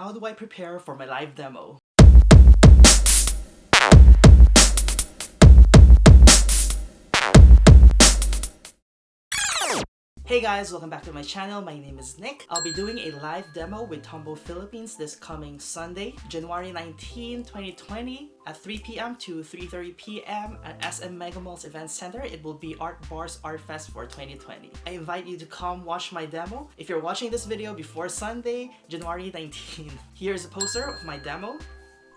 How do I prepare for my live demo? Hey guys, welcome back to my channel. My name is Nick. I'll be doing a live demo with Tombow Philippines this coming Sunday, January 19, 2020 at 3 p.m. to 3:30 p.m. at SM Mega Mall's Event Center. It will be Art Bars Art Fest for 2020. I invite you to come watch my demo. If you're watching this video before Sunday, January 19, here's a poster of my demo.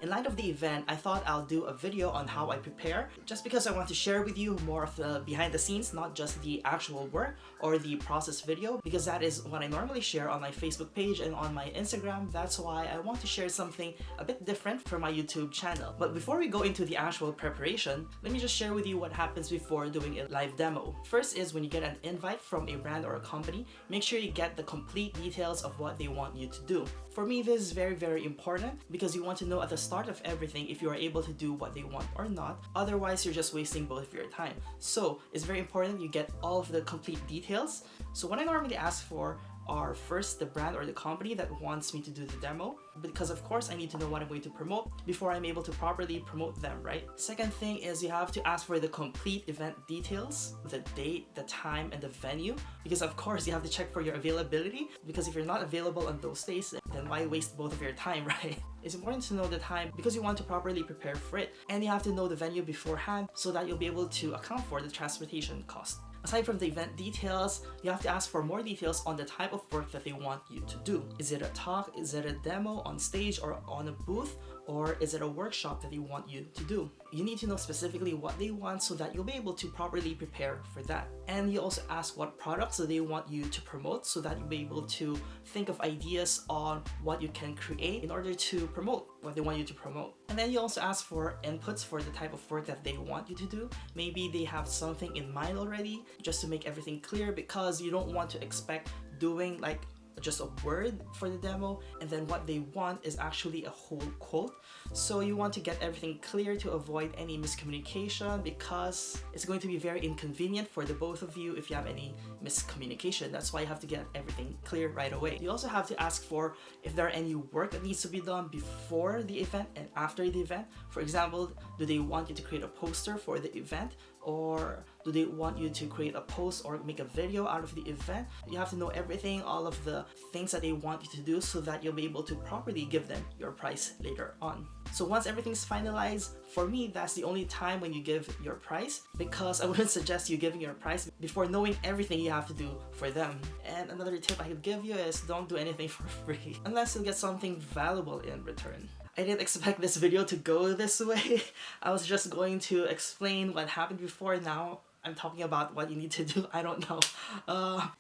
In light of the event, I thought I'll do a video on how I prepare, just because I want to share with you more of the behind the scenes, not just the actual work or the process video, because that is what I normally share on my Facebook page and on my Instagram. That's why I want to share something a bit different for my YouTube channel. But before we go into the actual preparation, let me just share with you what happens before doing a live demo. First is when you get an invite from a brand or a company, make sure you get the complete details of what they want you to do. For me, this is very important because you want to know at the start of everything if you are able to do what they want or not. Otherwise, you're just wasting both of your time. So it's very important you get all of the complete details. So what I normally ask for are first the brand or the company that wants me to do the demo, because of course I need to know what I'm going to promote before I'm able to properly promote them, right? Second thing is you have to ask for the complete event details, the date, the time, and the venue, because of course you have to check for your availability, because if you're not available on those days, then why waste both of your time, right? It's important to know the time because you want to properly prepare for it, and you have to know the venue beforehand so that you'll be able to account for the transportation cost. Aside from the event details, you have to ask for more details on the type of work that they want you to do. Is it a talk? Is it a demo on stage or on a booth? Or is it a workshop that they want you to do? You need to know specifically what they want so that you'll be able to properly prepare for that. And you also ask what products do they want you to promote so that you'll be able to think of ideas on what you can create in order to promote what they want you to promote. And then you also ask for inputs for the type of work that they want you to do. Maybe they have something in mind already, just to make everything clear, because you don't want to expect doing like just a word for the demo and then what they want is actually a whole quote. So you want to get everything clear to avoid any miscommunication, because it's going to be very inconvenient for the both of you if you have any miscommunication. That's why you have to get everything clear right away. You also have to ask for if there are any work that needs to be done before the event and after the event. For example, do they want you to create a poster for the event, or do they want you to create a post or make a video out of the event? You have to know everything, all of the things that they want you to do, so that you'll be able to properly give them your price later on. So once everything's finalized, for me, that's the only time when you give your price, because I wouldn't suggest you giving your price before knowing everything you have to do for them. And another tip I could give you is don't do anything for free unless you'll get something valuable in return. I didn't expect this video to go this way. I was just going to explain what happened before. Now I'm talking about what you need to do. I don't know.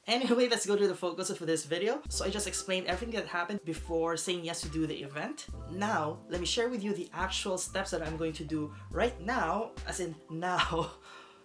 Anyway, let's go to the focus of this video. So I just explained everything that happened before saying yes to do the event. Now, let me share with you the actual steps that I'm going to do right now, as in now,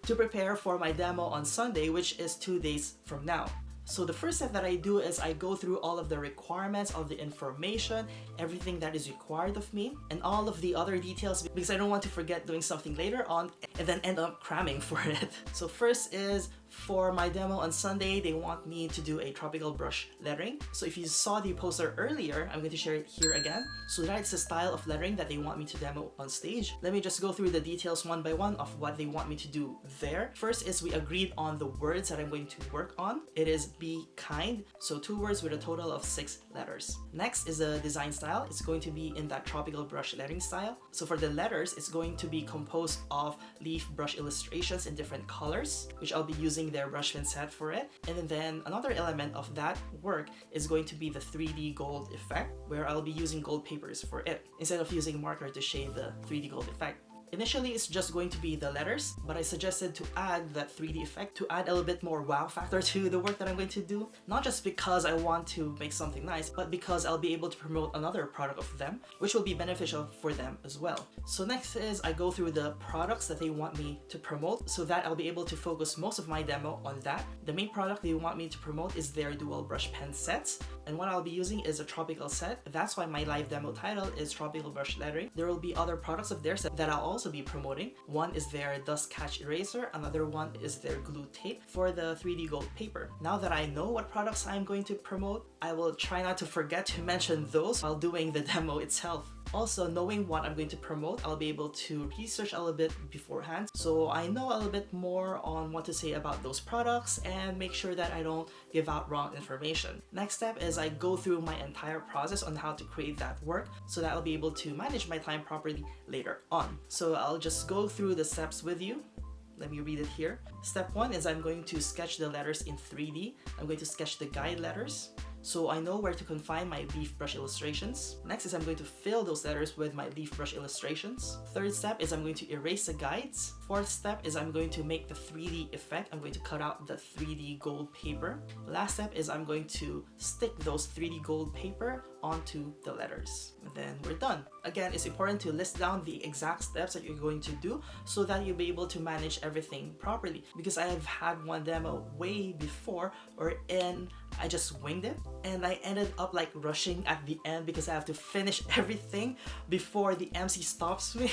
to prepare for my demo on Sunday, which is 2 days from now. So the first step that I do is I go through all of the requirements of the information, everything that is required of me, and all of the other details, because I don't want to forget doing something later on and then end up cramming for it. So first is, for my demo on Sunday, they want me to do a tropical brush lettering. So if you saw the poster earlier, I'm going to share it here again. So that's the style of lettering that they want me to demo on stage. Let me just go through the details one by one of what they want me to do there. First is we agreed on the words that I'm going to work on. It is be kind. So 2 words with a total of 6 letters. Next is the design style. It's going to be in that tropical brush lettering style. So for the letters, it's going to be composed of leaf brush illustrations in different colors, which I'll be using their brush pen set for it. And then another element of that work is going to be the 3D gold effect, where I'll be using gold papers for it instead of using marker to shade the 3D gold effect. Initially, it's just going to be the letters, but I suggested to add that 3D effect to add a little bit more wow factor to the work that I'm going to do. Not just because I want to make something nice, but because I'll be able to promote another product of them, which will be beneficial for them as well. So next is I go through the products that they want me to promote, so that I'll be able to focus most of my demo on that. The main product they want me to promote is their dual brush pen sets, and what I'll be using is a tropical set. That's why my live demo title is Tropical Brush Lettering. There will be other products of theirs that I'll also be promoting. One is their dust catch eraser, another one is their glue tape for the 3D gold paper. Now that I know what products I'm going to promote, I will try not to forget to mention those while doing the demo itself. Also, knowing what I'm going to promote, I'll be able to research a little bit beforehand, so I know a little bit more on what to say about those products and make sure that I don't give out wrong information. Next step is I go through my entire process on how to create that work so that I'll be able to manage my time properly later on. So I'll just go through the steps with you. Let me read it here. Step 1 is I'm going to sketch the letters in 3D. I'm going to sketch the guide letters, so I know where to confine my leaf brush illustrations. Next is I'm going to fill those letters with my leaf brush illustrations. Third step is I'm going to erase the guides. Fourth step is I'm going to make the 3D effect. I'm going to cut out the 3D gold paper. Last step is I'm going to stick those 3D gold paper onto the letters. And then we're done. Again, it's important to list down the exact steps that you're going to do so that you'll be able to manage everything properly. Because I have had one demo way before wherein I just winged it and I ended up like rushing at the end because I have to finish everything before the MC stops me.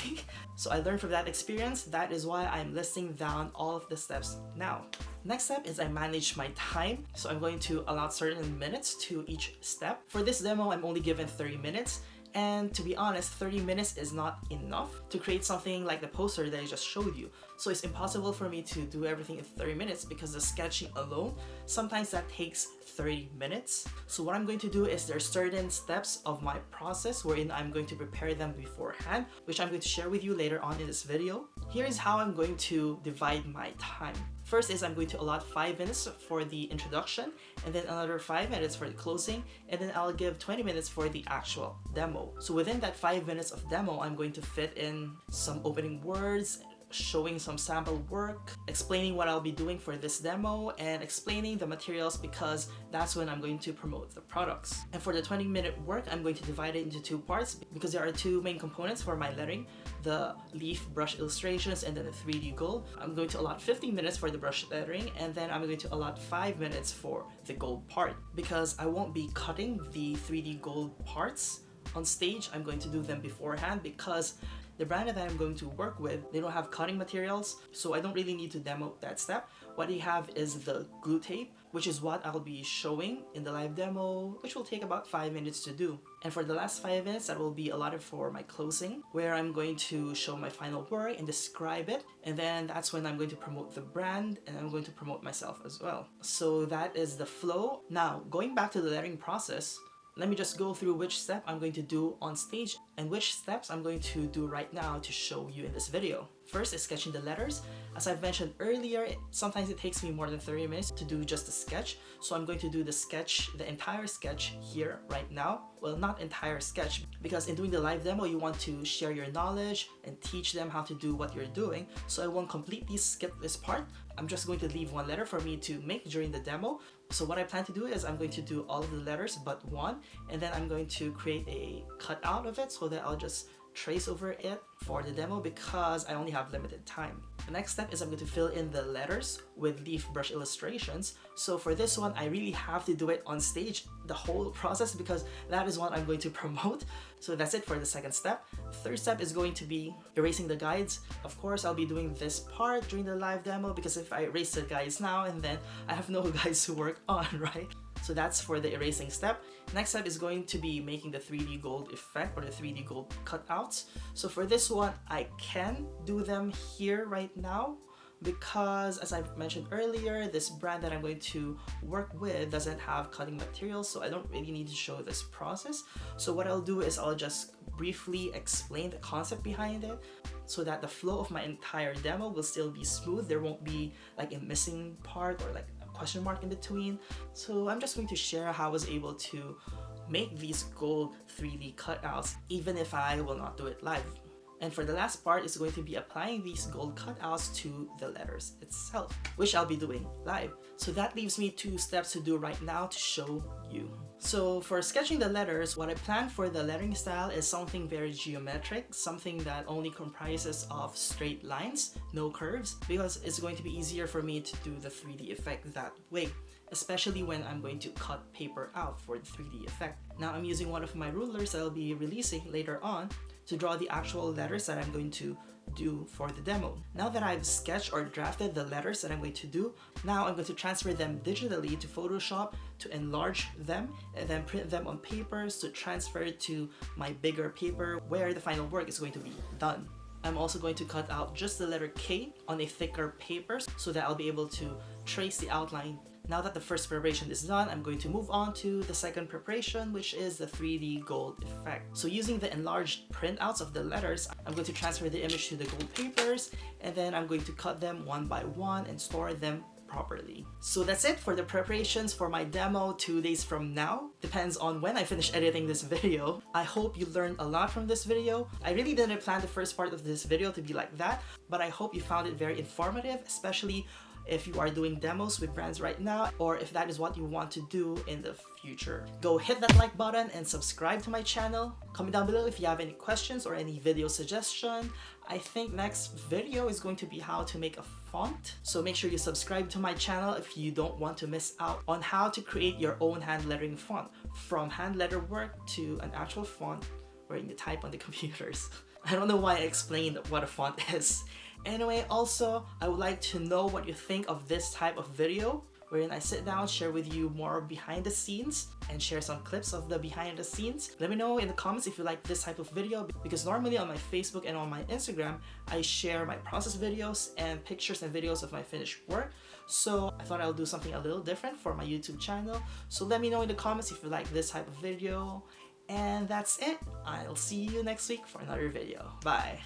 So I learned from that experience. That is why I'm listing down all of the steps now. Next step is I manage my time. So I'm going to allot certain minutes to each step. For this demo, I'm only given 30 minutes. And to be honest, 30 minutes is not enough to create something like the poster that I just showed you. So it's impossible for me to do everything in 30 minutes because the sketching alone, sometimes that takes 30 minutes. So what I'm going to do is there's certain steps of my process wherein I'm going to prepare them beforehand, which I'm going to share with you later on in this video. Here is how I'm going to divide my time. First is I'm going to allot 5 minutes for the introduction and then another 5 minutes for the closing, and then I'll give 20 minutes for the actual demo. So within that 5 minutes of demo, I'm going to fit in some opening words, showing some sample work, explaining what I'll be doing for this demo, and explaining the materials because that's when I'm going to promote the products. And for the 20-minute work, I'm going to divide it into 2 parts because there are 2 main components for my lettering, the leaf brush illustrations and then the 3D gold. I'm going to allot 15 minutes for the brush lettering, and then I'm going to allot 5 minutes for the gold part because I won't be cutting the 3D gold parts on stage. I'm going to do them beforehand because the brand that I'm going to work with, they don't have cutting materials, so I don't really need to demo that step. What they have is the glue tape, which is what I'll be showing in the live demo, which will take about 5 minutes to do. And for the last 5 minutes, that will be allotted for my closing, where I'm going to show my final work and describe it. And then that's when I'm going to promote the brand and I'm going to promote myself as well. So that is the flow. Now, going back to the lettering process, let me just go through which step I'm going to do on stage and which steps I'm going to do right now to show you in this video. First is sketching the letters. As I've mentioned earlier, sometimes it takes me more than 30 minutes to do just a sketch. So I'm going to do the entire sketch here right now. Well, not entire sketch, because in doing the live demo, you want to share your knowledge and teach them how to do what you're doing. So I won't completely skip this part. I'm just going to leave one letter for me to make during the demo. So what I plan to do is I'm going to do all of the letters but one, and then I'm going to create a cutout of it so that I'll just trace over it for the demo because I only have limited time. The next step is I'm going to fill in the letters with leaf brush illustrations. So for this one, I really have to do it on stage, the whole process, because that is what I'm going to promote. So that's it for the second step. Third step is going to be erasing the guides. Of course, I'll be doing this part during the live demo because if I erase the guides now and then I have no guides to work on, right? So that's for the erasing step. Next step is going to be making the 3D gold effect or the 3D gold cutouts. So for this one, I can do them here right now because, as I mentioned earlier, this brand that I'm going to work with doesn't have cutting materials, so I don't really need to show this process. So what I'll do is I'll just briefly explain the concept behind it so that the flow of my entire demo will still be smooth. There won't be like a missing part or like a question mark in between. So I'm just going to share how I was able to make these gold 3D cutouts even if I will not do it live. And for the last part is going to be applying these gold cutouts to the letters itself, which I'll be doing live. So that leaves me 2 steps to do right now to show you. So for sketching the letters, what I plan for the lettering style is something very geometric, something that only comprises of straight lines, no curves, because it's going to be easier for me to do the 3D effect that way, especially when I'm going to cut paper out for the 3D effect. Now I'm using one of my rulers that I'll be releasing later on to draw the actual letters that I'm going to do for the demo. Now that I've sketched or drafted the letters that I'm going to do, now I'm going to transfer them digitally to Photoshop to enlarge them and then print them on papers to transfer it to my bigger paper where the final work is going to be done. I'm also going to cut out just the letter K on a thicker paper so that I'll be able to trace the outline. Now that the first preparation is done, I'm going to move on to the second preparation, which is the 3D gold effect. So using the enlarged printouts of the letters, I'm going to transfer the image to the gold papers, and then I'm going to cut them one by one and store them properly. So that's it for the preparations for my demo 2 days from now. Depends on when I finish editing this video. I hope you learned a lot from this video. I really didn't plan the first part of this video to be like that, but I hope you found it very informative, especially if you are doing demos with brands right now, or if that is what you want to do in the future. Go hit that like button and subscribe to my channel. Comment down below if you have any questions or any video suggestion. I think next video is going to be how to make a font. So make sure you subscribe to my channel if you don't want to miss out on how to create your own hand lettering font, from hand letter work to an actual font wherein you type on the computers. I don't know why I explained what a font is. Anyway, also, I would like to know what you think of this type of video, wherein I sit down, share with you more behind the scenes, and share some clips of the behind the scenes. Let me know in the comments if you like this type of video, because normally on my Facebook and on my Instagram, I share my process videos and pictures and videos of my finished work. So I thought I'll do something a little different for my YouTube channel. So let me know in the comments if you like this type of video. And that's it. I'll see you next week for another video. Bye.